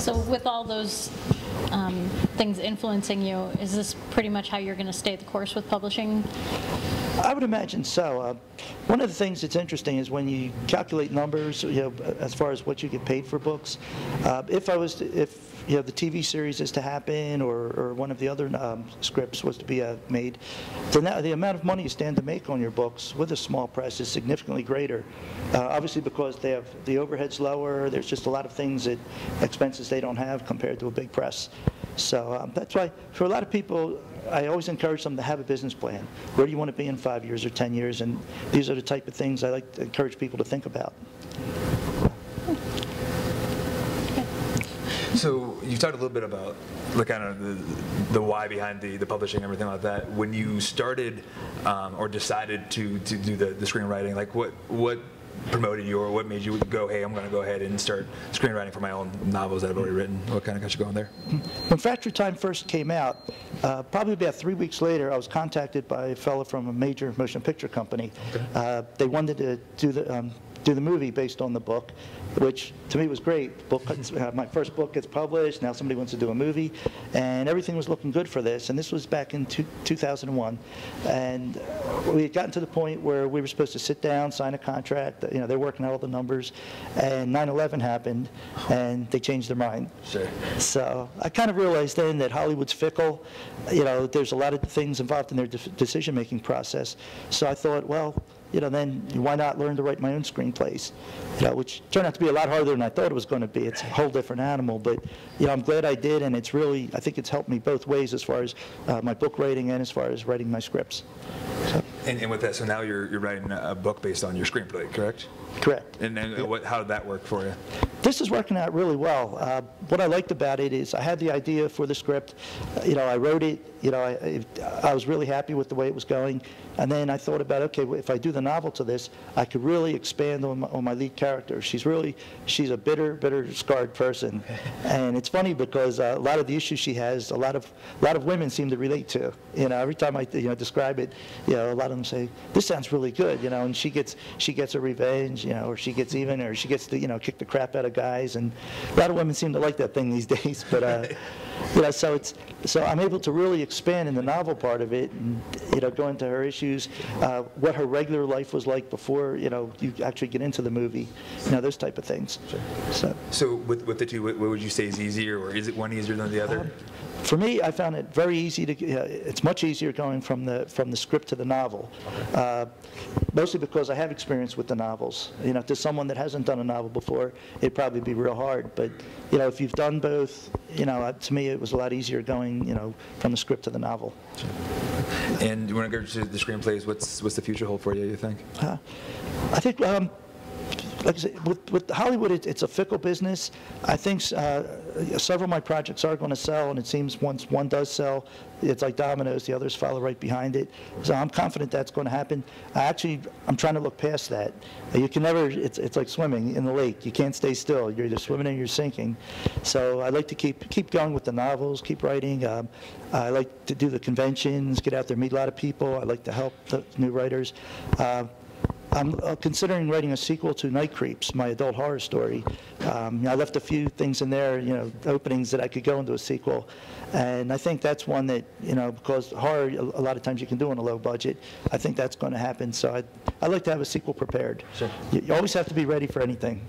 So with all those things influencing you, is this pretty much how you're going to stay the course with publishing? I would imagine so. One of the things that's interesting is when you calculate numbers, as far as what you get paid for books. If the TV series is to happen, or one of the other scripts was to be made, then the amount of money you stand to make on your books with a small press is significantly greater. Obviously, because they have the overhead's lower. There's just a lot of expenses they don't have compared to a big press. So that's why, for a lot of people, I always encourage them to have a business plan. Where do you want to be in 5 years or 10 years? And these are the type of things I like to encourage people to think about. So you've talked a little bit about kind of the why behind the publishing and everything like that. When you started or decided to do the screenwriting, like what promoted you, or what made you go, hey, I'm going to go ahead and start screenwriting for my own novels that I've already written? What kind of got you going there? When Factory Time first came out, probably about 3 weeks later, I was contacted by a fellow from a major motion picture company. Okay. They wanted to do the movie based on the book, which to me was great. My first book gets published, now somebody wants to do a movie, and everything was looking good for this. And this was back in 2001, and we had gotten to the point where we were supposed to sit down, sign a contract. They're working out all the numbers, and 9/11 happened, and they changed their mind. Sure. So I kind of realized then that Hollywood's fickle. There's a lot of things involved in their decision-making process. So I thought, well, then why not learn to write my own screenplays? Which turned out to be a lot harder than I thought it was going to be. It's a whole different animal, but I'm glad I did, and it's really, I think it's helped me both ways as far as my book writing and as far as writing my scripts. So. And with that, so now you're writing a book based on your screenplay, correct? Correct. And how did that work for you? This is working out really well. What I liked about it is I had the idea for the script. I wrote it. I was really happy with the way it was going. And then I thought about, okay, if I do the novel to this, I could really expand on my lead character. She's a bitter, scarred person. And it's funny because a lot of the issues she has, a lot of women seem to relate to. Every time I describe it, a lot of them say, this sounds really good, and she gets her revenge, or she gets even, or she gets to, kick the crap out of guys. And a lot of women seem to like that thing these days. But, so I'm able to really expand in the novel part of it and, go into her issues, what her regular life was like before, you actually get into the movie, those type of things. Sure. So with the two, what would you say is easier, or is it one easier than the other? For me, I found it very easy to. It's much easier going from the script to the novel, mostly because I have experience with the novels. To someone that hasn't done a novel before, it'd probably be real hard. But if you've done both, to me it was a lot easier going, from the script to the novel. Sure. And when it comes to the screenplays, what's the future hold for you? You think? I think. Like I said, with Hollywood, it's a fickle business. I think several of my projects are going to sell, and it seems once one does sell, it's like dominoes. The others follow right behind it. So I'm confident that's going to happen. I'm trying to look past that. You can never. It's like swimming in the lake. You can't stay still. You're either swimming or you're sinking. So I like to keep going with the novels, keep writing. I like to do the conventions, get out there, meet a lot of people. I like to help the new writers. I'm considering writing a sequel to Night Creeps, my adult horror story. I left a few things in there, openings that I could go into a sequel. And I think that's one that, because horror, a lot of times you can do on a low budget, I think that's going to happen. So I'd like to have a sequel prepared. Sure. You always have to be ready for anything.